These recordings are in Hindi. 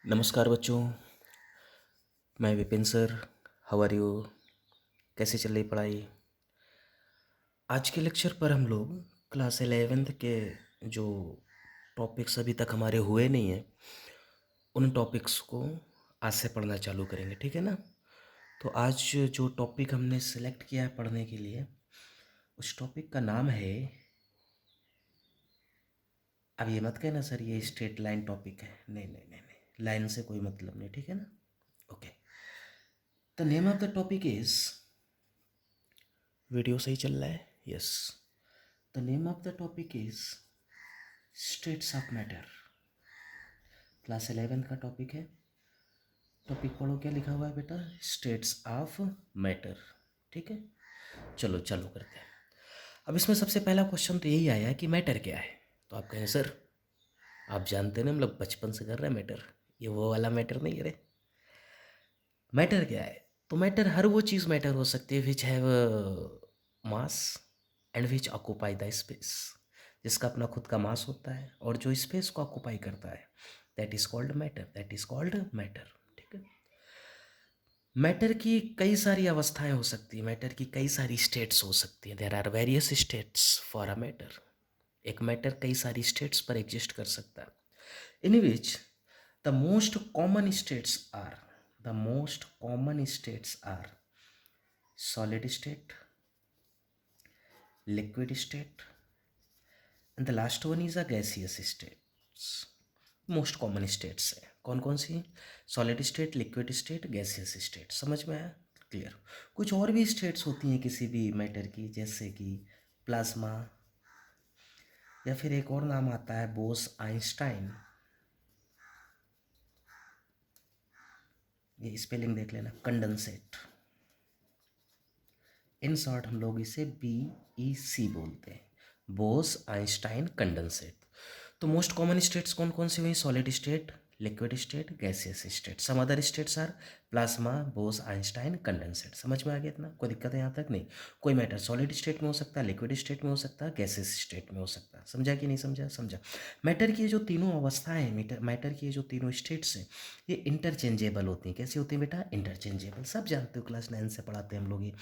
नमस्कार बच्चों। मैं Vipin sir. How are you? कैसे चल रही पढ़ाई? आज के लेक्चर पर हम लोग क्लास 11th के जो टॉपिक्स अभी तक हमारे हुए नहीं हैं उन टॉपिक्स को आज से पढ़ना चालू करेंगे, ठीक है ना? तो आज जो टॉपिक हमने सेलेक्ट किया है पढ़ने के लिए, उस टॉपिक का नाम है, अब ये मत कहना सर ये स्ट्रेट लाइन टॉपिक है, नहीं नहीं नहीं नहीं, लाइन से कोई मतलब नहीं, ठीक है ना? Okay. The name of the topic is, video सही चल रहा है? Yes. The name of the topic is states of matter. Class 11 का टॉपिक है। टॉपिक पढ़ो, क्या लिखा हुआ है बेटा? States of matter. ठीक है, चलो चालू करते हैं। अब इसमें सबसे पहला क्वेश्चन तो यही आया कि मैटर क्या है। तो आप कहें सर आप जानते हैं ना हम लोग बचपन से कर रहे हैं मैटर, ये वो वाला मैटर नहीं है रे। मैटर क्या है? तो मैटर हर वो चीज़ मैटर हो सकती है which have mass and which occupy the space, जिसका अपना खुद का मास होता है और जो स्पेस को ऑक्यूपाई करता है, that is called matter, that is called matter. ठीक है। मैटर की कई सारी अवस्थाएं हो सकती है, मैटर की कई सारी स्टेट्स हो सकती हैं। There are various states for a matter. एक मैटर कई सारी स्टेट्स पर एग्जिस्ट कर सकता है, in which the most common states are, the most common states are solid state, liquid state, and the last one is a gaseous states. Most common states है कौन कौन सी? Solid state, liquid state, gaseous state. समझ में आया? क्लियर। कुछ और भी स्टेट्स होती हैं किसी भी मैटर की, जैसे कि प्लाज्मा, या फिर एक और नाम आता है बोस आइंस्टाइन, ये स्पेलिंग देख लेना, कंडेंसेट। इन शॉर्ट हम लोग इसे BEC बोलते हैं, बोस आइंस्टाइन कंडेंसेट। तो मोस्ट कॉमन स्टेट्स कौन कौन सी हुई? Solid state, liquid state, gaseous state. Some other states are plasma, Bose Einstein condensate. समझ में आ गया इतना? कोई दिक्कत है यहाँ तक? नहीं। कोई मैटर सॉलिड स्टेट में हो सकता है, लिक्विड स्टेट में हो सकता है, गैसियस स्टेट में हो सकता है। समझा कि नहीं समझा? समझा। मैटर की ये जो तीनों अवस्थाएं हैं, मैटर की ये जो तीनों स्टेट्स हैं, ये इंटरचेंजेबल होती हैं। कैसी होती हैं बेटा? इंटरचेंजेबल। सब जानते हो, क्लास 9 से पढ़ाते हैं हम लोग ये।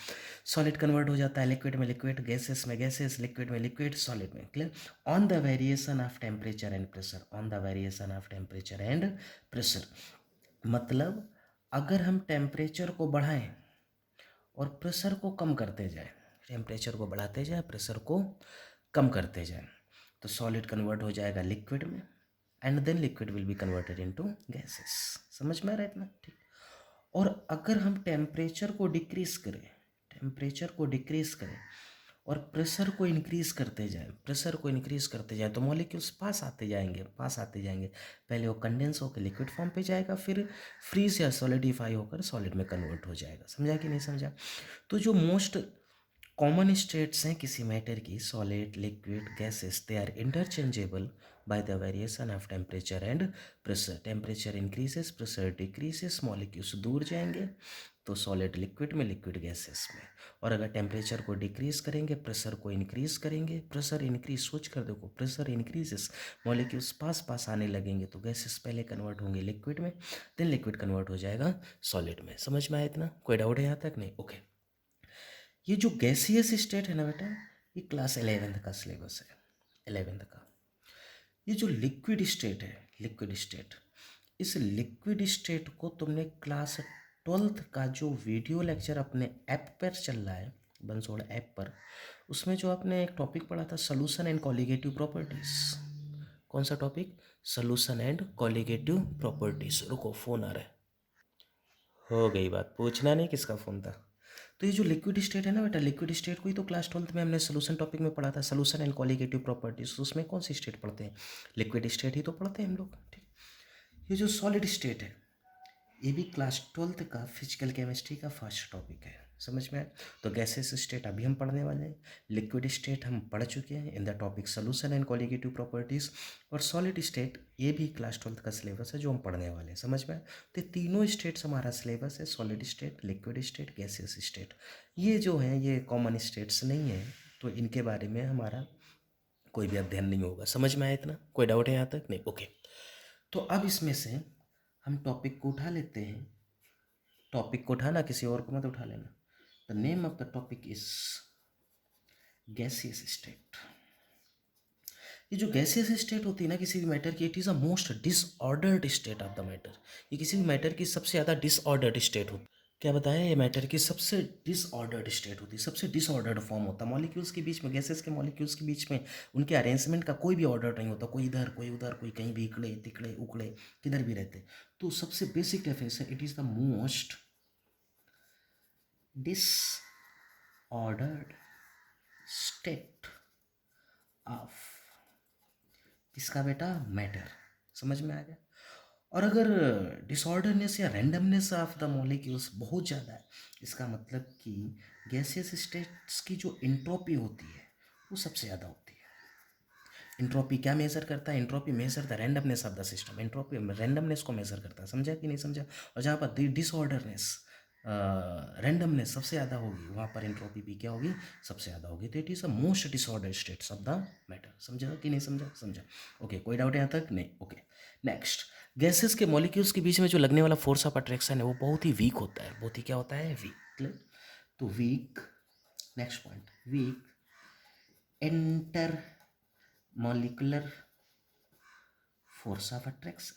सॉलिड कन्वर्ट हो जाता है लिक्विड में, लिक्विड गैसेस में, गैसेस लिक्विड में, लिक्विड सॉलिड में। Clear? On the variation of temperature and pressure, on the variation of temperature and pressure. मतलब अगर हम टेम्परेचर को बढ़ाएं और प्रेशर को कम करते जाएं, टेम्परेचर को बढ़ाते जाएं, प्रेशर को कम करते जाएं, तो सॉलिड कन्वर्ट हो जाएगा लिक्विड में, and then liquid will be converted into gases. समझ में आ रहा है इतना? ठीक। और अगर हम टेम्परेचर को डिक्रीज करें, टेम्परेचर को डिक्रीज करें और प्रेशर को इंक्रीज करते जाएं, प्रेशर को इंक्रीज करते जाएं, तो मॉलिक्यूल्स पास आते जाएंगे, पास आते जाएंगे। पहले वो कंडेंस होकर लिक्विड फॉर्म पे जाएगा, फिर फ्रीज या सॉलिडिफाई होकर सॉलिड में कन्वर्ट हो जाएगा। समझा कि नहीं समझा? तो जो मोस्ट कॉमन स्टेट्स हैं किसी मैटर की, solid, liquid, gases, they are interchangeable by the variation of temperature and pressure. Temperature increases, pressure decreases, molecules दूर जाएंगे, तो सॉलिड लिक्विड में, लिक्विड गैसेस में। और अगर टेम्परेचर को डिक्रीज करेंगे, प्रेशर को इंक्रीज करेंगे, प्रेशर इंक्रीज, सोच कर देखो, प्रेशर इंक्रीजेस, मॉलिक्यूल्स पास पास आने लगेंगे, तो गैसेस पहले कन्वर्ट होंगे लिक्विड में, देन लिक्विड कन्वर्ट हो जाएगा सॉलिड में। समझ में आया इतना? कोई डाउट है यहाँ तक? नहीं। ओके। ये जो गैसियस स्टेट है ना बेटा, ये क्लास 11th का सिलेबस है, 11th का। ये जो लिक्विड स्टेट है, लिक्विड स्टेट, इस लिक्विड स्टेट को तुमने क्लास 12th का जो वीडियो लेक्चर अपने ऐप पर चल रहा है, बंसोड़ ऐप पर, उसमें जो आपने एक टॉपिक पढ़ा था, सोल्यूशन एंड कॉलिगेटिव प्रॉपर्टीज। कौन सा topic? Solution and colligative properties. रुको फ़ोन आ रहा है। हो गई बात, पूछना नहीं किसका फ़ोन था। तो ये जो लिक्विड स्टेट है ना बेटा, लिक्विड स्टेट को ही तो क्लास 12th में हमने सोल्यूशन टॉपिक में पढ़ा था, सोल्यूशन एंड कॉलिगेटिव प्रॉपर्टीज। उसमें कौन सी स्टेट पढ़ते हैं? लिक्विड स्टेट ही तो पढ़ते हैं हम लोग। ठीक। ये जो सॉलिड स्टेट है, ये भी क्लास 12th का फिजिकल केमिस्ट्री का फर्स्ट टॉपिक है। समझ में आया? तो गैसेस स्टेट अभी हम पढ़ने वाले हैं, लिक्विड स्टेट हम पढ़ चुके हैं in the topic solution and colligative properties, और सॉलिड स्टेट ये भी क्लास 12th का सिलेबस है जो हम पढ़ने वाले हैं। समझ में आया? तो तीनों स्टेट्स हमारा सिलेबस है, solid state, liquid state, gases state. ये जो हैं ये कॉमन स्टेट्स नहीं है, तो इनके बारे में हमारा कोई भी अध्ययन नहीं होगा। समझ में आया इतना? कोई डाउट है यहाँ तक? नहीं। ओके। तो अब इसमें से हम टॉपिक को उठा लेते हैं, टॉपिक को उठाना, किसी और को मत उठा लेना। The name of the topic is gaseous state. ये जो गैसियस स्टेट होती है ना किसी भी मैटर की, it is a most disordered state of the matter. ये किसी भी मैटर की सबसे ज़्यादा डिसऑर्डर्ड स्टेट होती है। क्या बताया, ये मैटर की सबसे डिसऑर्डर्ड स्टेट होती है, सबसे डिसऑर्डर्ड फॉर्म होता है। मॉलिक्यूल्स के बीच में, गैसेस के मॉलिक्यूल्स के बीच में उनके अरेंजमेंट का कोई भी ऑर्डर नहीं होता, कोई इधर कोई उधर, कोई कहीं भी इकड़े तिकड़े उकड़े किधर भी रहते। तो सबसे basic definition, it is the most disordered state of किसका बेटा, मैटर। समझ में आ गया। और अगर डिसऑर्डरनेस या रैंडमनेस ऑफ द मॉलिक्यूल्स बहुत ज़्यादा है, इसका मतलब कि गैसियस स्टेट्स की जो इंट्रोपी होती है वो सबसे ज़्यादा होती है। इंट्रोपी क्या मेजर करता है, entropy measure the randomness of the system, entropy randomness को मेजर करता है। समझा कि नहीं समझा। और जहाँ पर डिसऑर्डरनेस रैंडमनेस सबसे ज़्यादा होगी, वहाँ पर इंट्रोपी भी क्या होगी, सबसे ज़्यादा होगी। तो it is a most disorder states of the matter. समझा कि नहीं समझा, समझा। ओके, कोई डाउट यहाँ तक नहीं। ओके, नेक्स्ट, गैसेस के मॉलिक्यूल्स के बीच में जो लगने वाला फोर्स ऑफ अट्रैक्शन है वो बहुत ही वीक होता है, बहुत ही क्या होता है, वीक। क्लियर। तो weak, next point, weak intermolecular force of attraction.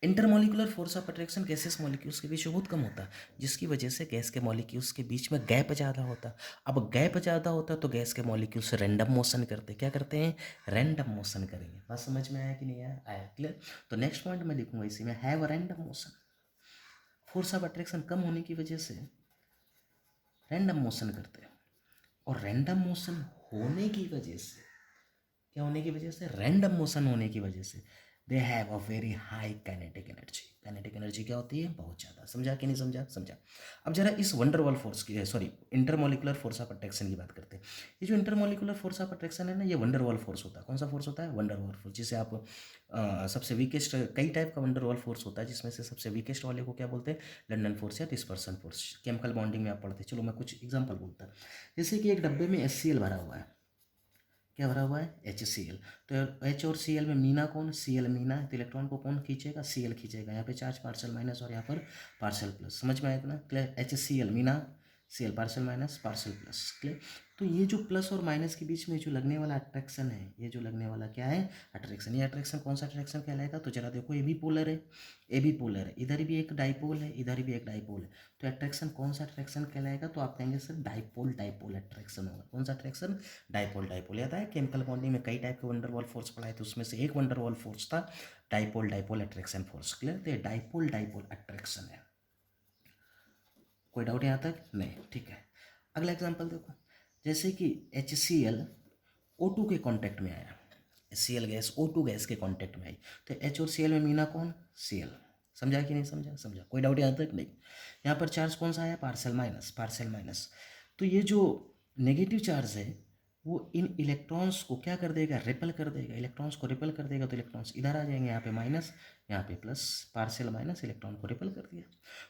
Intermolecular force of attraction gases molecules के बीच में बहुत कम होता है, जिसकी वजह से गैस के मॉलिक्यूल्स के बीच में गैप ज़्यादा होता है। अब गैप ज़्यादा होता है तो गैस के मॉलिक्यूल्स रैंडम मोशन करते हैं। क्या करते हैं, रैंडम मोशन करेंगे। बात समझ में आया कि नहीं आया, आया। क्लियर। तो नेक्स्ट पॉइंट मैं लिखूंगा इसी में, have random motion. Force of attraction कम होने की वजह से रैंडम मोशन करते हैं, और रैंडम मोशन होने की वजह से, क्या होने की वजह से, रैंडम मोशन होने की वजह से they have a very high kinetic energy. Kinetic energy क्या होती है, बहुत ज़्यादा। समझा कि नहीं समझा, समझा। अब जरा इस वंडरवॉल फोर्स की, sorry, intermolecular force of attraction की बात करते हैं। ये जो इंटरमॉलिक्यूलर फोर्स ऑफ अट्रैक्शन है ना, ये वंडरवॉल फोर्स होता है। कौन सा फोर्स होता है, वंडरवॉल फोर्स, जिसे आप सबसे वीकेस्ट, कई टाइप का वंडरवॉल फोर्स होता है, जिसमें से सबसे वीकेस्ट वाले को क्या बोलते हैं, लंडन फोर्स या डिस्पर्सन फोर्स। केमिकल बॉन्डिंग में आप पढ़ते हैं। चलो मैं कुछ एग्जाम्पल बोलता हूँ। जैसे कि एक डब्बे में HCl भरा हुआ है, क्या भरा हुआ है, HCl। तो H और Cl में मीना कौन, Cl मीना है, तो इलेक्ट्रॉन को कौन खींचेगा, Cl खींचेगा। यहाँ पे चार्ज पार्शियल माइनस और यहाँ पर पार्शियल प्लस। समझ में आया इतना, clear. HCl Meena, Cl partial minus partial plus, clear. तो ये जो प्लस और माइनस के बीच में जो लगने वाला अट्रैक्शन है, ये जो लगने वाला क्या है, अट्रैक्शन। ये अट्रैक्शन कौन सा अट्रैक्शन कहलाएगा, तो जरा देखो, ये भी पोलर है, ये भी पोलर है, इधर भी एक डाइपोल है, इधर भी एक डाइपोल है। तो अट्रैक्शन कौन सा अट्रैक्शन कहलाएगा, तो आप कहेंगे सर डाइपोल डाइपोल अट्रैक्शन होगा। कौन सा अट्रैक्शन, डाइपोल डाइपोल। याद है केमिकल बॉन्डिंग में कई टाइप के वंडरवॉल फोर्स पढ़ाए थे, उसमें से एक वंडरवॉल फोर्स था dipole dipole attraction force. Clear. तो ये डाइपोल डाइपोल अट्रैक्शन है। कोई डाउट यहाँ तक नहीं, ठीक है। अगला एग्जांपल देखो, जैसे कि HCl O2 के कांटेक्ट में आया, HCl गैस O2 गैस के कांटेक्ट में आई, तो H और Cl में मीना कौन, Cl। समझा कि नहीं समझा, समझा। कोई डाउट यहाँ तक नहीं। यहाँ पर चार्ज कौन सा आया, पार्शियल माइनस, पार्शियल माइनस। तो ये जो नेगेटिव चार्ज है वो इन इलेक्ट्रॉन्स को क्या कर देगा, रिपेल कर देगा, इलेक्ट्रॉन्स को रिपेल कर देगा। तो इलेक्ट्रॉन्स इधर आ जाएंगे, यहाँ पे माइनस, यहाँ पे प्लस, पार्शियल माइनस, इलेक्ट्रॉन को रिपेल कर दिया।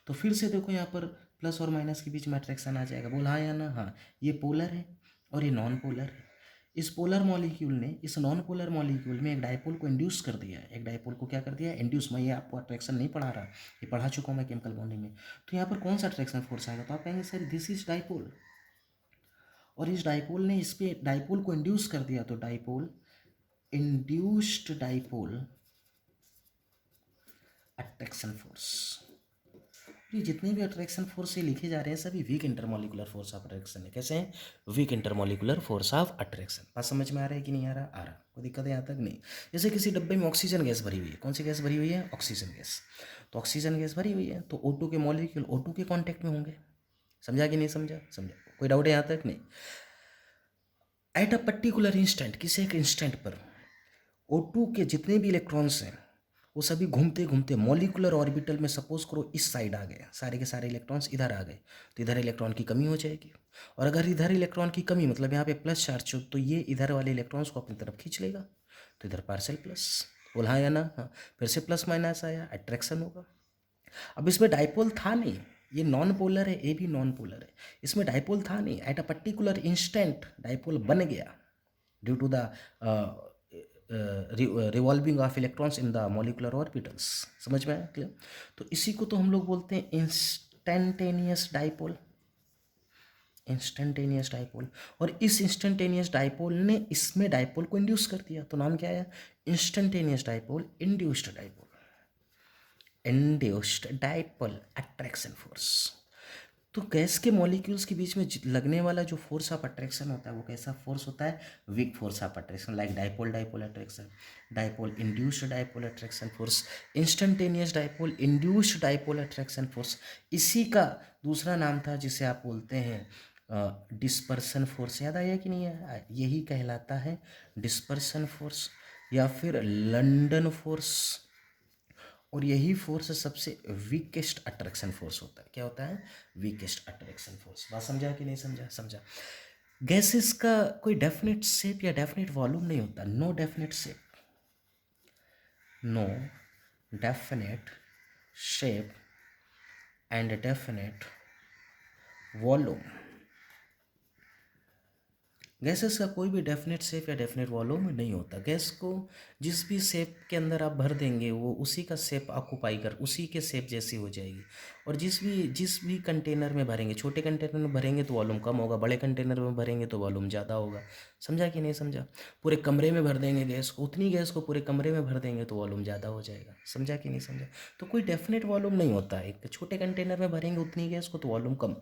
तो फिर से देखो यहाँ पर प्लस और माइनस के बीच में अट्रैक्शन आ जाएगा। बोला हाँ या ना, हाँ। ये पोलर है और ये नॉन पोलर है। इस पोलर मॉलिक्यूल ने इस नॉन पोलर मॉलिक्यूल में एक डाइपोल को इंड्यूस कर दिया है। एक डाइपोल को क्या कर दिया, इंड्यूस। मैं ये आपको अट्रैक्शन नहीं पढ़ा रहा, ये पढ़ा चुका हूँ मैं केमिकल बॉन्डिंग में। तो यहाँ पर कौन सा अट्रैक्शन फोर्स आएगा, तो आप कहेंगे सर दिस इज डाइपोल, और इस डाइपोल ने इस पे डाइपोल को इंड्यूस कर दिया। तो dipole, induced dipole attraction force. ये जितने भी अट्रैक्शन फोर्स से लिखे जा रहे हैं सभी weak intermolecular force of attraction है। कैसे हैं, weak intermolecular force of attraction. बात समझ में आ रहा है कि नहीं आ रहा, आ रहा। कोई दिक्कत है यहाँ तक नहीं। जैसे किसी डब्बे में ऑक्सीजन गैस भरी हुई है, कौन सी गैस भरी हुई है, ऑक्सीजन गैस। तो ऑक्सीजन गैस भरी हुई है, तो O2 के मॉलिक्यूल O2 के कॉन्टैक्ट में होंगे। समझा कि नहीं समझा, समझा। कोई डाउट है यहाँ तक नहीं। एट अ पर्टिकुलर इंस्टेंट, किसी एक इंस्टेंट पर O2 के जितने भी इलेक्ट्रॉन्स हैं वो सभी घूमते घूमते मॉलिक्यूलर ऑर्बिटल में, सपोज करो इस साइड आ गए, सारे के सारे इलेक्ट्रॉन्स इधर आ गए, तो इधर इलेक्ट्रॉन की कमी हो जाएगी। और अगर इधर इलेक्ट्रॉन की कमी मतलब यहाँ पे प्लस चार्ज हो, तो ये इधर वाले इलेक्ट्रॉन्स को अपनी तरफ खींच लेगा, तो इधर पार्शियल प्लस। बोल हाँ या ना, हाँ। फिर से प्लस माइनस आया, अट्रैक्शन होगा। अब इसमें डाइपोल था नहीं, ये नॉन पोलर है, ये भी नॉन पोलर है, इसमें डाइपोल था नहीं। At a particular instant dipole बन गया due to the revolving of electrons in the molecular orbitals. समझ में आया? क्लियर। तो इसी को तो हम लोग बोलते हैं इंस्टेंटेनियस डाइपोल। Instantaneous dipole. और इस इंस्टेंटेनियस डाइपोल ने इसमें डाइपोल को इंड्यूस कर दिया, तो नाम क्या है? Instantaneous dipole, induced dipole. Induced dipole attraction force. तो गैस के मॉलिक्यूल्स के बीच में लगने वाला जो फोर्स ऑफ अट्रैक्शन होता है वो कैसा फोर्स होता है? Weak force of attraction, like dipole dipole attraction, dipole induced dipole attraction force, instantaneous dipole induced dipole attraction force. इसी का दूसरा नाम था जिसे आप बोलते हैं डिस्पर्सन फोर्स। याद आया कि नहीं है? यही कहलाता है डिस्पर्सन फोर्स या फिर लंडन फोर्स। और यही फोर्स सबसे वीकेस्ट अट्रैक्शन फोर्स होता है। क्या होता है? Weakest attraction force. बात समझा कि नहीं समझा? समझा। गैसेस का कोई डेफिनेट शेप या डेफिनेट वॉल्यूम नहीं होता। No definite shape, no definite shape and definite volume. Gases का कोई भी डेफिनेट शेप या डेफिनेट वॉल्यूम नहीं होता। गैस को जिस भी शेप के अंदर आप भर देंगे वो उसी का शेप ऑक्यूपाई कर, उसी के शेप जैसी हो जाएगी। और जिस भी कंटेनर में भरेंगे, छोटे कंटेनर में भरेंगे तो वॉल्यूम कम होगा, बड़े कंटेनर में भरेंगे तो वॉल्यूम ज़्यादा होगा। समझा कि नहीं समझा? पूरे कमरे में भर देंगे गैस को, उतनी गैस को पूरे कमरे में भर देंगे तो वॉल्यूम ज़्यादा हो जाएगा। समझा कि नहीं समझा? तो कोई डेफिनेट वॉल्यूम नहीं होता है। एक छोटे कंटेनर में भरेंगे उतनी गैस को तो वॉल्यूम कम,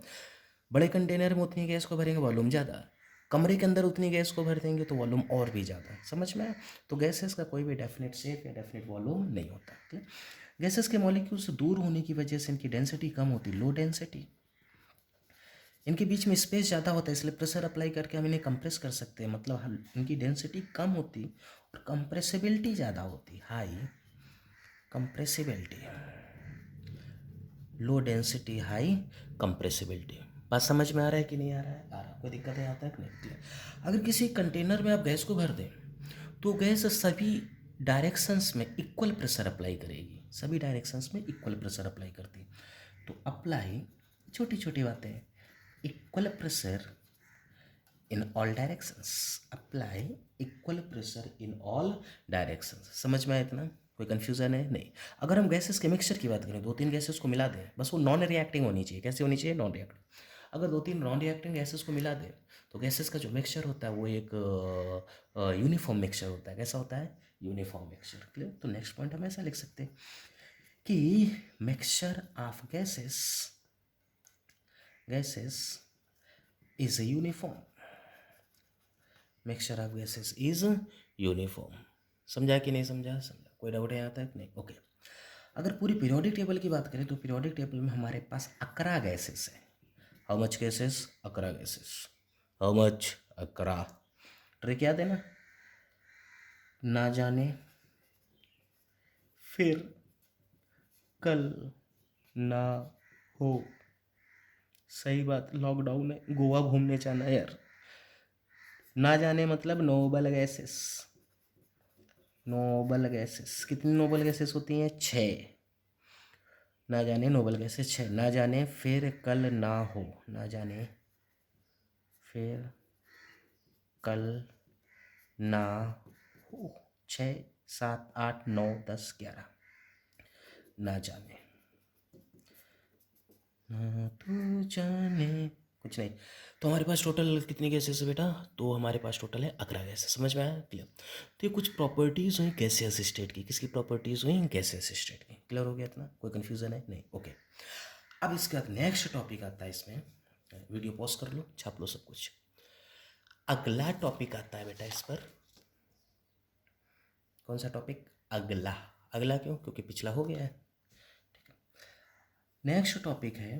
बड़े कंटेनर में उतनी गैस को भरेंगे वॉल्यूम ज़्यादा, कमरे के अंदर उतनी गैस को भर देंगे तो वॉल्यूम और भी ज़्यादा। समझ में आया? तो गैसेस का कोई भी डेफिनेट शेप या डेफिनेट वॉल्यूम नहीं होता। ठीक है? गैसेस के मॉलिक्यूल से दूर होने की वजह से इनकी डेंसिटी कम होती, लो डेंसिटी। इनके बीच में स्पेस ज़्यादा होता है, इसलिए प्रेशर अप्लाई करके हम इन्हें कंप्रेस कर सकते हैं। मतलब इनकी डेंसिटी कम होती और कंप्रेसिबिलिटी ज़्यादा होती, high compressibility. Low density, high compressibility. बात समझ में आ रहा है कि नहीं आ रहा है? आ रहा। कोई दिक्कत है आता है कि नहीं? Clear। अगर किसी कंटेनर में आप गैस को भर दें तो गैस सभी डायरेक्शंस में इक्वल प्रेशर अप्लाई करेगी, सभी डायरेक्शंस में इक्वल प्रेशर अप्लाई करती है। तो अप्लाई, छोटी छोटी बातें, equal pressure in all directions, apply equal pressure in all directions. समझ में आया इतना? कोई कन्फ्यूज़न है? नहीं। अगर हम गैसेस के मिक्सचर की बात करें, दो तीन गैसेस को मिला दें, बस वो नॉन रिएक्टिंग होनी चाहिए। कैसे होनी चाहिए? Non reacting. अगर दो तीन नॉन रिएक्टिंग गैसेस को मिला दें तो गैसेस का जो मिक्सचर होता है वो एक यूनिफॉर्म मिक्सचर होता है। कैसा होता है? Uniform mixture. क्लियर? तो नेक्स्ट पॉइंट हम ऐसा लिख सकते हैं कि mixture of gases is uniform. Mixture of gases is uniform. समझा कि नहीं समझा? समझा। कोई डाउट है यहाँ तक? नहीं। ओके। अगर पूरी पीरियोडिक टेबल की बात करें तो पीरियोडिक टेबल में हमारे पास 11 गैसेस है। How much gases? 11 gases. How much? 11। Trick याद है ना? ना जाने फिर कल ना हो। सही बात। लॉकडाउन है, गोवा घूमने जाना है यार। ना जाने मतलब नोबल गैसेस। नोबल गैसेस कितनी नोबल गैसेस होती हैं? 6। ना जाने नोबल गैसेस 6। ना जाने फिर कल ना हो, ना जाने फिर कल ना हो। 6, 7, 8, 9, 10, 11। ना जाने, ना तो जाने कुछ नहीं। तो हमारे पास टोटल कितनी गैसेस है बेटा? तो हमारे पास टोटल है 11 गैसेस। समझ में आया? क्लियर। तो ये कुछ प्रॉपर्टीज़ हुई गैसियस स्टेट की। किसकी प्रॉपर्टीज़ हुई? गैसियस स्टेट की। क्लियर हो गया इतना? कोई कन्फ्यूज़न है? नहीं। ओके। अब इसके बाद नेक्स्ट टॉपिक आता है इसमें। वीडियो पॉज कर लो, छाप लो सब कुछ। अगला टॉपिक आता है बेटा इस पर। कौन सा टॉपिक? अगला। अगला क्यों? क्योंकि पिछला हो गया है। ठीक है। नेक्स्ट टॉपिक है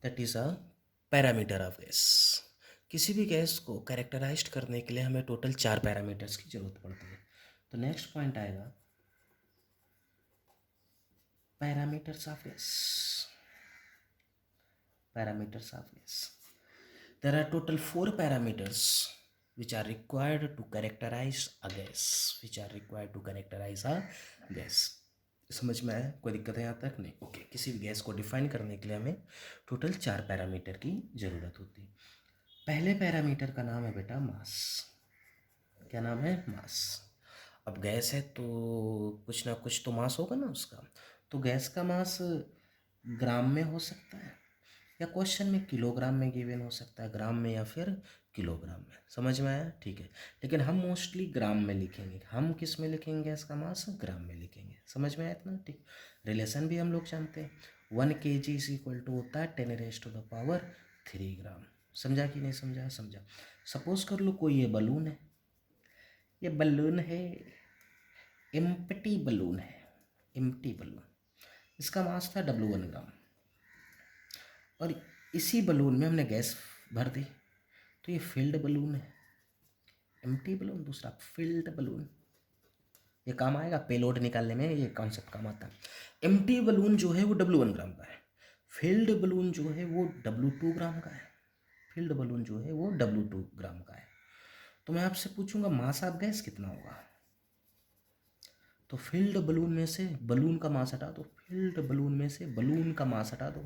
that is a parameter of gas. किसी भी गैस को कैरेक्टराइज करने के लिए हमें टोटल 4 पैरामीटर्स की जरूरत पड़ती है। तो नेक्स्ट पॉइंट आएगा parameters of gas. Parameters of gas. There are total 4 parameters which are required to characterize a gas. Which are required to characterize a gas. समझ में आया? कोई दिक्कत है यहाँ तक? नहीं। ओके। किसी भी गैस को डिफाइन करने के लिए हमें टोटल 4 पैरामीटर की ज़रूरत होती है। पहले पैरामीटर का नाम है बेटा मास। क्या नाम है, मास। अब गैस है तो कुछ ना कुछ तो मास होगा ना उसका, तो गैस का मास ग्राम में हो सकता है या क्वेश्चन में किलोग्राम में गिवन हो सकता है, ग्राम में या फिर किलोग्राम में। समझ में आया, ठीक है। लेकिन हम मोस्टली ग्राम में लिखेंगे, हम किस में लिखेंगे, गैस का मास ग्राम में लिखेंगे। समझ में आया इतना, ठीक। रिलेशन भी हम लोग जानते हैं, 1 kg इज इक्वल टू होता है 10⁻³ ग्राम। समझा कि नहीं समझा, समझा। सपोज कर लो कोई ये बलून है, ये बलून है, एम्प्टी बलून है, एम्प्टी बलून, इसका मास था W1 ग्राम, और इसी बलून में हमने गैस भर दी, तो ये फिल्ड बलून है, एम्प्टी बलून, दूसरा फिल्ड बलून। ये काम आएगा पेलोड निकालने में, ये कॉन्सेप्ट काम आता है। एम्प्टी बलून जो है वो W1 ग्राम का है, फिल्ड बलून जो है वो W2 ग्राम का है, फिल्ड बलून जो है वो W2 ग्राम का है। तो मैं आपसे पूछूंगा मास ऑफ गैस कितना होगा, तो फिल्ड बलून में से बलून का मास हटा दो, फिल्ड बलून में से बलून का मास हटा दो,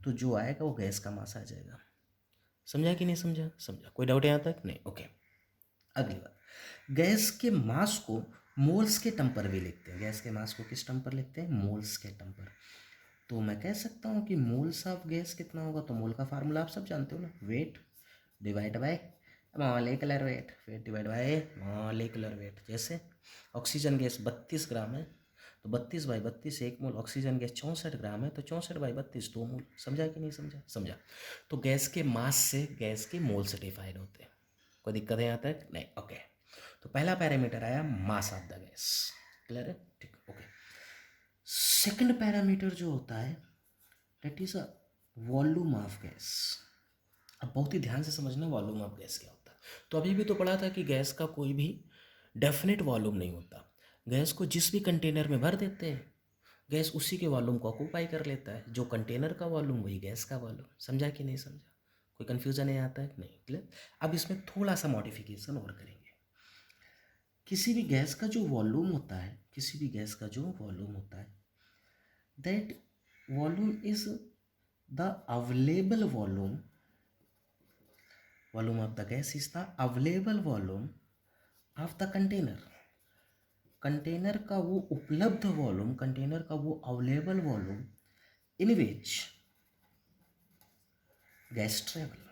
तो जो आएगा वो गैस का मास आ जाएगा। समझा कि नहीं समझा, समझा। कोई डाउट यहाँ तक, नहीं, ओके। अगली बात, गैस के मास को मोल्स के टर्म पर भी लिखते हैं। गैस के मास को किस टर्म पर लिखते हैं, मोल्स के टर्म पर। तो मैं कह सकता हूँ कि मोल्स ऑफ गैस कितना होगा, तो मोल का फार्मूला आप सब जानते हो ना, weight divide by molecular weight, weight divide by molecular weight. जैसे ऑक्सीजन गैस 32 ग्राम है, तो 32/32 1 मोल, ऑक्सीजन गैस 64 ग्राम है, तो 64/32 2 मोल। समझा कि नहीं समझा, समझा। तो गैस के मास से गैस के मोल्स डिफाइन होते हैं। कोई दिक्कत है यहाँ तक, नहीं, ओके। तो पहला पैरामीटर आया mass of the gas, clear है, ठीक, ओके। सेकंड पैरामीटर जो होता है that is a volume of gas. अब बहुत ही ध्यान से समझना वॉल्यूम ऑफ गैस क्या होता है। तो अभी भी तो पढ़ा था कि गैस का कोई भी डेफिनेट वॉल्यूम नहीं होता, गैस को जिस भी कंटेनर में भर देते हैं, गैस उसी के वॉल्यूम को ऑक्यूपाई कर लेता है, जो कंटेनर का वॉल्यूम वही गैस का वॉल्यूम। समझा कि नहीं समझा, कोई कन्फ्यूजन है यहाँ तक, नहीं, क्लियर। अब इसमें थोड़ा सा मॉडिफिकेशन और करेंगे। किसी भी गैस का जो वॉल्यूम होता है, किसी भी गैस का जो वॉल्यूम होता है, that volume is the available volume, volume of the gas is the available volume of the container. Container का वो उपलब्ध वॉल्यूम, कंटेनर का वो available volume in which gas travel.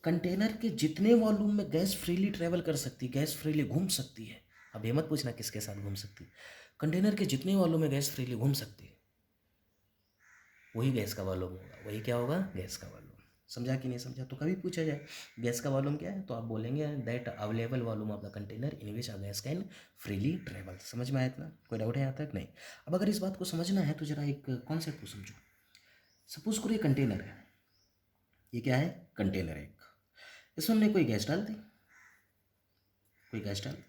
Container के जितने वॉल्यूम में गैस फ्रीली ट्रेवल कर सकती, गैस फ्रीली घूम सकती है। अब ये मत पूछना किसके साथ घूम सकती, कंटेनर के जितने वॉल्यूम में गैस फ्रीली घूम सकती है वही गैस का वॉल्यूम होगा, वही क्या होगा, गैस का वॉल्यूम। समझा कि नहीं समझा। तो कभी पूछा जाए गैस का वॉल्यूम क्या है, तो आप बोलेंगे that available volume of the container in which a gas can freely travel. समझ में आया इतना, कोई डाउट है यहाँ तक, नहीं। अब अगर इस बात को समझना है तो जरा एक कॉन्सेप्ट को समझो। सपोज करो ये कंटेनर है, ये क्या है, कंटेनर है एक, इसमें हमने कोई गैस डाल दी, कोई गैस डाल दी।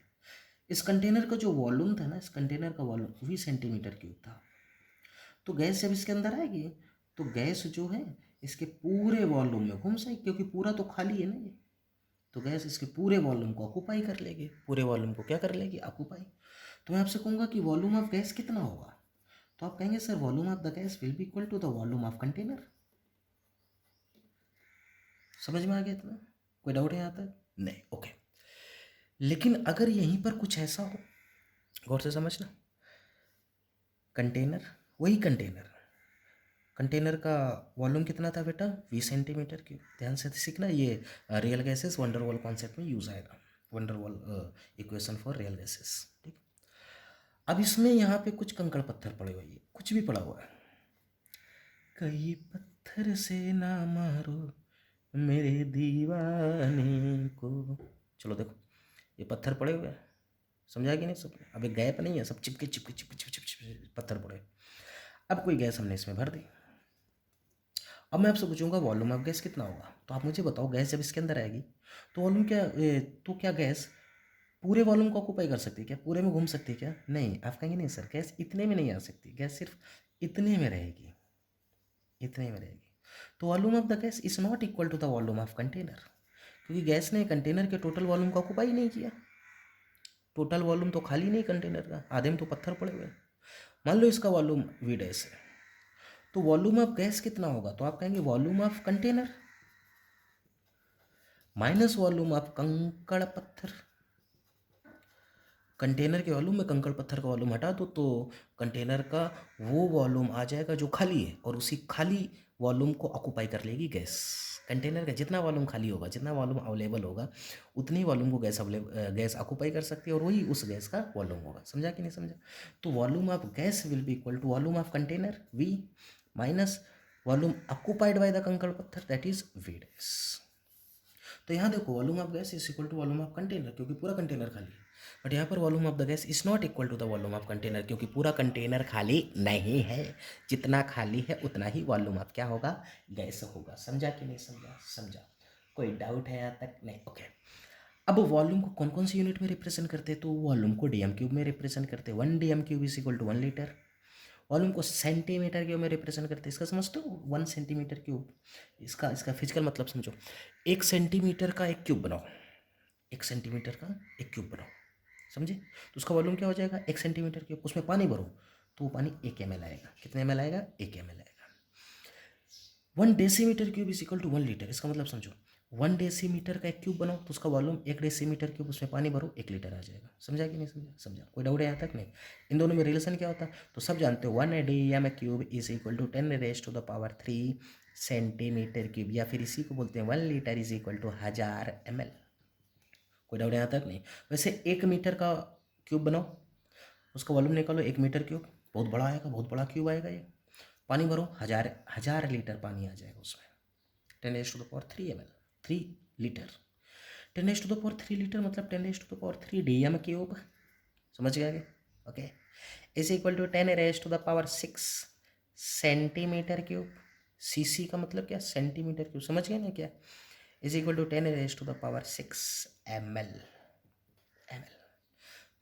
इस कंटेनर का जो वॉल्यूम था ना, इस कंटेनर का वॉल्यूम 20 सेंटीमीटर क्यूब था। तो गैस जब इसके अंदर आएगी तो गैस जो है इसके पूरे वॉल्यूम में घूम जाएगी, क्योंकि पूरा तो खाली है ना ये, तो गैस इसके पूरे वॉल्यूम को ऑक्यूपाई कर लेगी, पूरे वॉल्यूम को क्या कर लेगी, ऑक्यूपाई। तो मैं आपसे कहूँगा कि वॉल्यूम ऑफ गैस कितना होगा, तो आप कहेंगे sir volume of the gas will be equal to the volume of container. समझ में आ गया इतना, कोई डाउट है यहाँ तक, नहीं, ओके। लेकिन अगर यहीं पर कुछ ऐसा हो, गौर से समझना, कंटेनर, वही कंटेनर, कंटेनर का वॉल्यूम कितना था बेटा, 20 सेंटीमीटर क्यूब। ध्यान से सीखना, ये रियल गैसेस वंडरवॉल कॉन्सेप्ट में यूज आएगा, van der Waals equation for real gases, ठीक। अब इसमें यहाँ पे कुछ कंकड़ पत्थर पड़े हुए हैं, कुछ भी पड़ा हुआ है, कई पत्थर से ना मारो मेरे दीवाने को। चलो देखो ये पत्थर पड़े हुए हैं, समझा कि नहीं सब, अब एक गैप नहीं है, सब चिपके चिपके चिपके चिपके चिपके पत्थर पड़े। अब कोई गैस हमने इसमें भर दी। अब मैं आपसे पूछूंगा वॉल्यूम ऑफ गैस कितना होगा, तो आप मुझे बताओ गैस जब इसके अंदर आएगी तो वॉल्यूम क्या तो क्या गैस पूरे वॉल्यूम को ऑक्यूपाई कर सकती है क्या, पूरे में घूम सकती है क्या, नहीं। आप कहेंगे नहीं सर गैस इतने में नहीं आ सकती, गैस सिर्फ इतने में रहेगी, इतने में रहेगी। तो volume of the gas is not equal to the volume of container, क्योंकि गैस ने कंटेनर के टोटल वॉल्यूम को ऑक्यूपाई नहीं किया, टोटल वॉल्यूम तो खाली नहीं कंटेनर का, आधे में तो पत्थर पड़े हुए। मान लो इसका वॉल्यूम वी डैश है, तो वॉल्यूम ऑफ गैस कितना होगा, तो आप कहेंगे volume of container minus volume of कंकड़ पत्थर, कंटेनर के वॉल्यूम में कंकड़ पत्थर का वॉल्यूम हटा दो तो कंटेनर का वो वॉल्यूम आ जाएगा जो खाली है, और उसी खाली वॉल्यूम को ऑक्यूपाई कर लेगी गैस। कंटेनर का जितना वॉल्यूम खाली होगा, जितना वॉल्यूम अवेलेबल होगा, उतनी वॉल्यूम को गैस ऑक्यूपाई कर सकती है, और वही उस गैस का वॉल्यूम होगा। समझा कि नहीं समझा? तो volume of gas will be equal to volume of container V minus volume occupied by the कंकड़ पत्थर, दैट इज वी डैश। तो यहाँ देखो volume of gas is equal to volume of container, क्योंकि पूरा कंटेनर खाली है। बट यहाँ पर volume of the gas is not equal to the volume of container, क्योंकि पूरा कंटेनर खाली नहीं है। जितना खाली है उतना ही वॉल्यूम ऑफ क्या होगा, गैस होगा। समझा कि नहीं समझा? समझा। कोई डाउट है यहाँ तक? नहीं, ओके। अब वॉल्यूम को कौन कौन सी यूनिट में रिप्रेजेंट करते हैं? तो वॉल्यूम को डीएम क्यूब में रिप्रेजेंट करते हैं। 1 DM cube is equal to 1 litre. Volume को सेंटीमीटर क्यूब में रिप्रेजेंट करते हैं। इसका समझते हो? 1 सेंटीमीटर क्यूब, इसका इसका फिजिकल मतलब समझो। 1 सेंटीमीटर का एक क्यूब बनाओ, 1 सेंटीमीटर का एक क्यूब बनाओ, समझे? तो उसका वॉल्यूम क्या हो जाएगा? 1 सेंटीमीटर क्यूब। उसमें पानी भरो तो वो पानी 1 ml आएगा। कितने ml आएगा? 1 ml आएगा। 1 decimetre cube is equal to 1 litre. इसका मतलब समझो, 1 डेसीमीटर का एक क्यूब बनाओ तो उसका वॉल्यूम 1 डेसीमीटर क्यूब, उसमें पानी भरो 1 लीटर आ जाएगा। समझा कि नहीं समझा? समझा। कोई डाउट है यहाँ तक? नहीं। इन दोनों में रिलेशन क्या होता है तो सब जानते हो। 1 DM cube is equal to 10 raise to the power 3 centimetre cube, या फिर इसी को बोलते हैं 1 litre is equal to 1000 ml। कोई डाउट यहाँ तक? नहीं। वैसे 1 मीटर का क्यूब बनाओ, उसका वॉल्यूम निकालो 1 मीटर क्यूब, बहुत बड़ा आएगा, बहुत बड़ा क्यूब आएगा ये। पानी भरो, 1000 लीटर पानी आ जाएगा उसमें। 10⁻³ ml, 3 लीटर। 10⁻³ लीटर मतलब 10⁻³ डीएम क्यूब। समझ गया? Okay. Is equal to 10⁻⁶ centimetre cube. CC का मतलब क्या? Centimetre cube. समझ गए ना क्या? Is equal to 10⁻⁶ ml।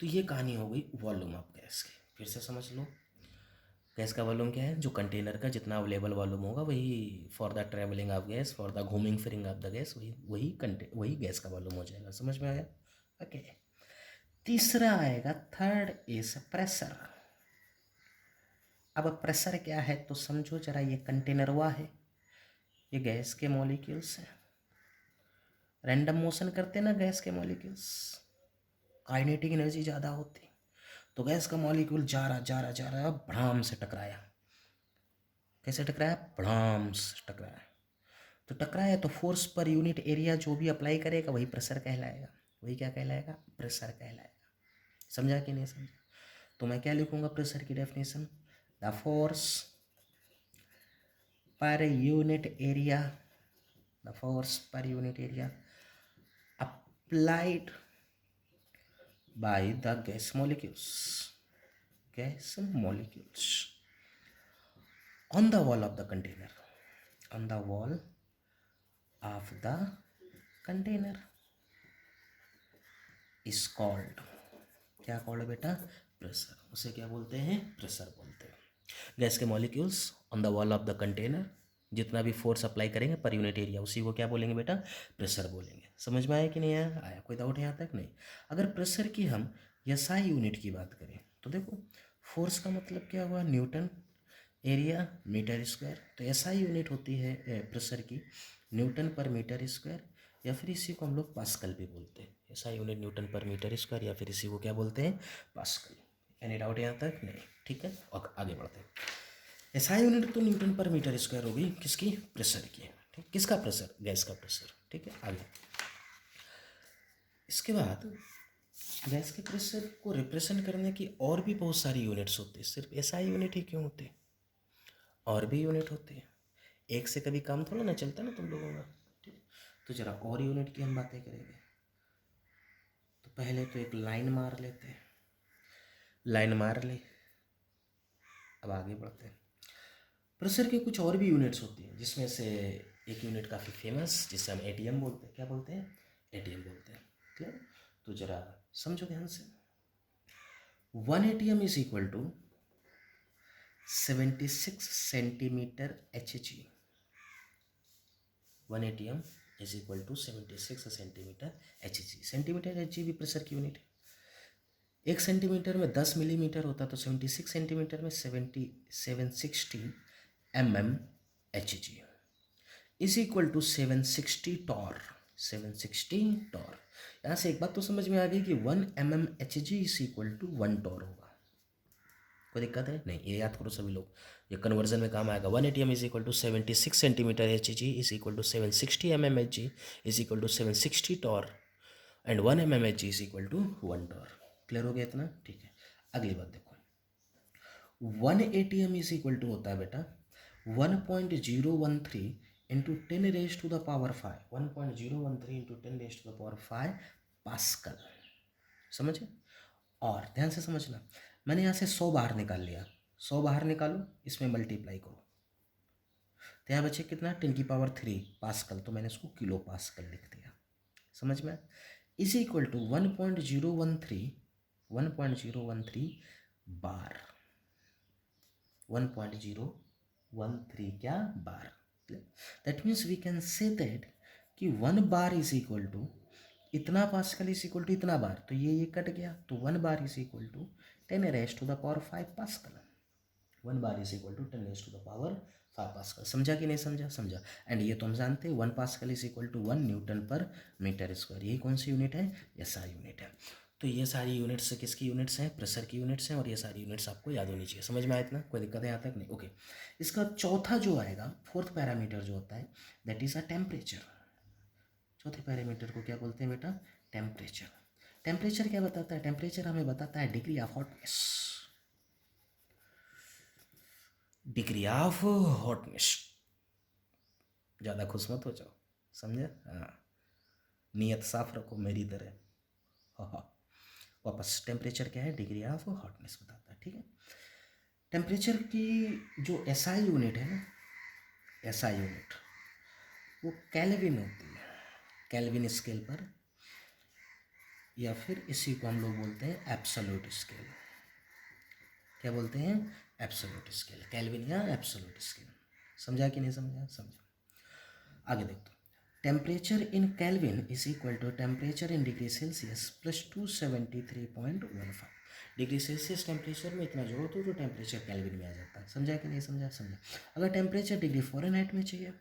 तो ये कहानी हो गई वॉल्यूम ऑफ गैस की। फिर से समझ लो, गैस का वॉल्यूम क्या है? जो कंटेनर का जितना अवेलेबल वॉल्यूम होगा, वही for the travelling of gas, for the घूमिंग फिरिंग ऑफ द गैस, वही गैस का वॉल्यूम हो जाएगा। समझ में आया? ओके। तीसरा आएगा, थर्ड इज प्रेशर। अब प्रेशर क्या है तो समझो जरा, ये कंटेनर हुआ है, ये गैस के मॉलिक्यूल्स हैं। रैंडम मोशन करते ना गैस के मॉलिक्यूल्स, काइनेटिक एनर्जी ज़्यादा होती, तो गैस का मॉलिक्यूल जा रहा, भड़ाम से टकराया। कैसे टकराया? भड़ाम से टकराया। तो टकराया तो फोर्स पर यूनिट एरिया जो भी अप्लाई करेगा वही प्रेशर कहलाएगा। वही क्या कहलाएगा? प्रेशर कहलाएगा। समझा कि नहीं समझा? तो मैं क्या लिखूंगा प्रेशर की definition? The force per unit area, the force per unit area applied by the gas molecules on the wall of the container, on the wall of the container is called, क्या कॉल्ड बेटा? प्रेशर। उसे क्या बोलते हैं? प्रेशर बोलते हैं। गैस के molecules on the wall of the container जितना भी फोर्स अप्लाई करेंगे पर यूनिट एरिया, उसी को क्या बोलेंगे बेटा? प्रेशर बोलेंगे। समझ में आया कि नहीं आया? आया। कोई डाउट यहाँ तक? नहीं। अगर प्रेशर की हम एसआई यूनिट की बात करें तो देखो, फोर्स का मतलब क्या हुआ? Newton, area metre square. तो एसआई यूनिट होती है प्रेशर की न्यूटन पर मीटर स्क्वायर, या फिर इसी को हम लोग पास्कल भी बोलते हैं। SI unit Newton per metre square, या फिर इसी को क्या बोलते हैं? पास्कल। एनी डाउट यहाँ तक? नहीं। ठीक है, और आगे बढ़ते हैं। एसआई यूनिट तो न्यूटन पर मीटर स्क्वायर होगी, किसकी? प्रेशर की। ठीक, किसका प्रेशर? गैस का प्रेशर। ठीक है, आगे। इसके बाद गैस के प्रेशर को रिप्रेजेंट करने की और भी बहुत सारी यूनिट्स होती है। सिर्फ एसआई यूनिट ही क्यों होती है? और भी यूनिट होती है। एक से कभी काम थोड़ा ना चलता ना तुम लोगों का। ठीक, तो जरा और यूनिट की हम बातें करेंगे। तो पहले तो एक लाइन मार लेते हैं। लाइन मार ले। अब आगे बढ़ते हैं। प्रेशर की कुछ और भी यूनिट्स होती हैं, जिसमें से एक यूनिट काफ़ी फेमस, जिसे हम एटीएम बोलते हैं। क्या बोलते हैं? एटीएम बोलते हैं। क्लियर? तो जरा समझो ध्यान से। 1 ATM is equal to 76 centimetre HG। 1 ATM is equal to 76 centimetre HG। Centimetre HG भी प्रेशर की यूनिट है। 1 सेंटीमीटर में 10 मिलीमीटर होता, तो 76 सेंटीमीटर में 760 mm HG is equal to 760 torr. 760 torr. यहाँ से एक बात तो समझ में आ गई कि 1 mmHg is equal to 1 torr होगा। कोई दिक्कत है नहीं, ये याद करो सभी लोग, ये कन्वर्जन में काम आएगा। 1 ATM is equal to 76 centimetre HG is equal to 760 mmHg is equal to 760 torr and 1 mmHg is equal to 1 torr. Clear हो गया इतना? ठीक है। अगली बात देखो, 1 ATM इज इक्वल टू होता है बेटा 1.013 into 10 raise to the power 5, 1.013 into 10 raise to the power 5 pascal. समझे? और ध्यान से समझना, मैंने यहाँ से 100 बाहर निकाल लिया, 100 बाहर निकालो, इसमें मल्टीप्लाई करो, तो यहाँ बचे कितना 10 की पावर 3 पास्कल, तो मैंने इसको किलो पास्कल लिख दिया। समझ में? इज इक्वल टू 1.013 बार, 1.013 क्या bar. That means we can say that कि 1 बार इज इक्वल टू इतना पास्कल इज इक्वल टू इतना बार, तो ये कट गया, तो 1 bar is equal to 10 raise to the power 5 pascal. 1 bar is equal to 10 raise to the power 5 pascal. समझा कि नहीं समझा? समझा। एंड ये तो हम जानते हैं 1 pascal is equal to 1 newton per metre square. ये कौन सी यूनिट है? SI यूनिट है। तो ये सारी यूनिट्स किसकी यूनिट्स हैं? प्रेशर की यूनिट्स हैं, और ये सारी यूनिट्स आपको याद होनी चाहिए। समझ में आया इतना? कोई दिक्कत है यहाँ तक? नहीं। ओके। इसका चौथा जो आएगा, फोर्थ पैरामीटर जो होता है, दैट इज अ टेम्परेचर। चौथे पैरामीटर को क्या बोलते हैं बेटा? टेम्परेचर। टेम्परेचर क्या बताता है? टेम्परेचर हमें बताता है degree of hotness, degree of hotness. ज़्यादा खुश मत हो जाओ, समझे? हाँ, नीयत साफ रखो मेरी तरह। हाँ, वापस, टेम्परेचर क्या है? डिग्री ऑफ हॉटनेस बताता है। ठीक है। टेम्परेचर की जो SI यूनिट है ना, SI यूनिट वो केल्विन होती है, केल्विन स्केल पर, या फिर इसी को हम लोग बोलते हैं एब्सोल्यूट स्केल। क्या बोलते हैं? एब्सोल्यूट स्केल, केल्विन या एब्सोल्यूट स्केल। समझा कि नहीं समझा? समझा। आगे देखो, temperature in kelvin is equal to temperature in degree Celsius plus 273.15 degree Celsius temperature में इतना जोड़ो तो टेम्परेचर केल्विन में आ जाता है। समझा कि नहीं समझा? समझा। अगर टेम्परेचर डिग्री फ़ारेनहाइट में चाहिए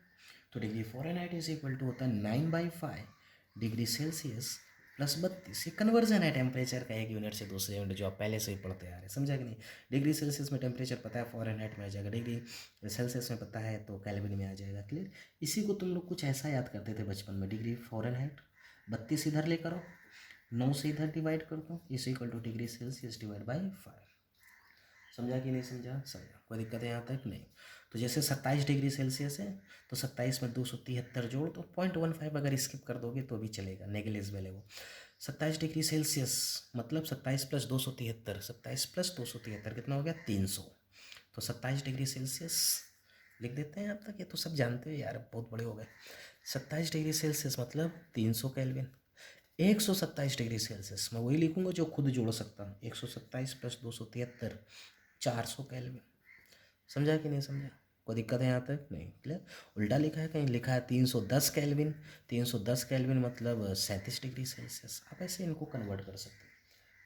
तो degree Fahrenheit is equal to होता है 9/5 डिग्री सेल्सियस प्लस 32। ये कन्वर्जन है टेम्परेचर का एक यूनिट से दूसरे यूनिट, जो आप पहले से ही पढ़ते आ रहे हैं। समझा कि नहीं? डिग्री सेल्सियस में टेम्परेचर पता है, फ़ारेनहाइट में आ जाएगा, डिग्री सेल्सियस में पता है तो केल्विन में आ जाएगा। क्लियर? इसी को तुम लोग कुछ ऐसा याद करते थे बचपन में, डिग्री फ़ारेनहाइट 32 इधर लेकर आओ, 9 से इधर डिवाइड कर दो, is equal two degree Celsius divide by 5। समझा कि नहीं समझा? समझा। कोई दिक्कत है यहाँ तक? नहीं। तो जैसे 27 डिग्री सेल्सियस है तो 27 में 273 जोड़ दो, 0.15 अगर स्किप कर दोगे तो भी चलेगा, नेग्लिजिबल है वो। 27 डिग्री सेल्सियस मतलब 27 प्लस 273, 27 प्लस 273 कितना हो गया? 300। तो 27 डिग्री सेल्सियस लिख देते हैं आप तक, ये तो सब जानते हो यार, बहुत बड़े हो गए। 27 डिग्री सेल्सियस मतलब 300 केल्विन। 127 डिग्री सेल्सियस मैं वही लिखूंगा जो खुद जोड़ सकता हूँ, 127 प्लस 273 400 केल्विन। समझा कि नहीं समझा? कोई दिक्कत है यहाँ तक? नहीं। क्लियर? उल्टा लिखा है, कहीं लिखा है 310 केल्विन, 310 केल्विन मतलब 37 डिग्री सेल्सियस। आप ऐसे इनको कन्वर्ट कर सकते हैं।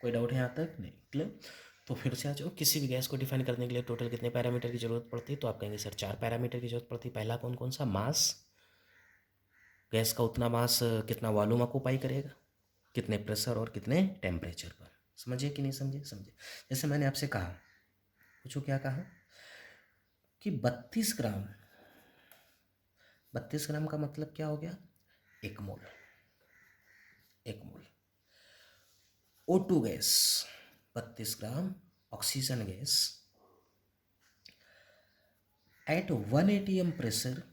कोई डाउट है यहाँ तक? नहीं। क्लियर? तो फिर से आ जाओ, किसी भी गैस को डिफाइन करने के लिए टोटल कितने पैरामीटर की जरूरत पड़ती है? तो आप कहेंगे सर 4 पैरामीटर की जरूरत पड़ती है। पहला कौन कौन सा? मास, गैस का उतना मास कितना वॉल्यूम ऑक्यूपाई करेगा, कितने प्रेशर और कितने टेम्परेचर पर। समझे कि नहीं समझे? समझे। जैसे मैंने आपसे कहा, पूछो क्या कहा कि 32 ग्राम, 32 ग्राम का मतलब क्या हो गया? 1 मोल, 1 मोल O2 gas, 32 gram oxygen gas at 1 ATM pressure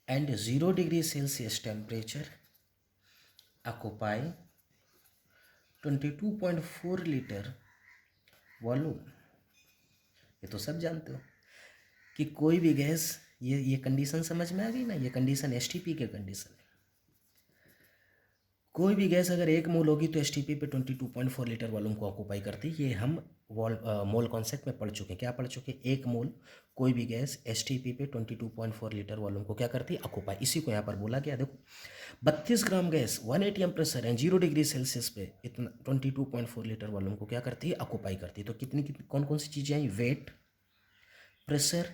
and 0 degree Celsius temperature occupy 22.4 litre volume. ये तो सब जानते हो कि कोई भी गैस, ये कंडीशन समझ में आ गई ना? ये कंडीशन STP के कंडीशन है। कोई भी गैस अगर 1 मोल होगी तो STP पे 22.4 लीटर वॉल्यूम को ऑक्यूपाई करती है। ये हम मोल कॉन्सेप्ट में पढ़ चुके हैं। क्या पढ़ चुके हैं? 1 मोल कोई भी गैस STP पे 22.4 लीटर वॉल्यूम को क्या करती है? ऑक्यूपाई। इसी को यहाँ पर बोला गया। देखो 32 gram gas 1 ATM pressure and 0 degree Celsius पे इतना 22.4 लीटर वॉल्यूम को क्या करती है? ऑक्यूपाई करती है। तो कितनी कौन कौन सी चीज़ें आई? Weight, pressure,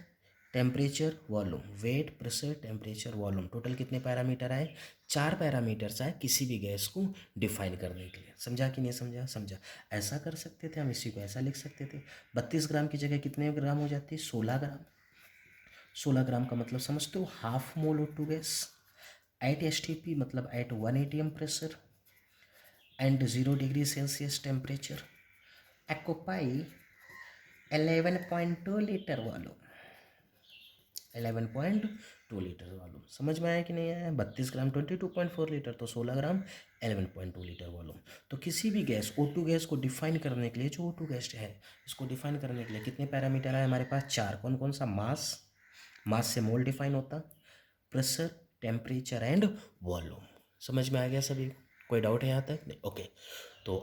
temperature volume, weight pressure temperature volume, total कितने पैरामीटर आए? 4 पैरामीटर्स आए किसी भी गैस को डिफाइन करने के लिए। समझा कि नहीं समझा? समझा। ऐसा कर सकते थे हम, इसी को ऐसा लिख सकते थे, 32 ग्राम की जगह कितने ग्राम हो जाती? 16 ग्राम। 16 ग्राम का मतलब समझते हो? Half mole O2 gas at STP, मतलब at 1 atm pressure and 0 degree Celsius temperature, occupy 11.2 litre volume. 11.2 litre volume. समझ में आया कि नहीं आया? 32 ग्राम 22.4 लीटर, तो 16 ग्राम 11.2 लीटर वॉल्यूम। तो किसी भी गैस O2 गैस को डिफाइन करने के लिए, जो O2 गैस है इसको डिफाइन करने के लिए कितने पैरामीटर है हमारे पास? 4। कौन कौन सा? मास, मास से मोल डिफाइन होता, प्रेशर, टेम्परेचर एंड वॉल्यूम। समझ में आ गया सभी? कोई डाउट है यहाँ तक? नहीं, ओके। तो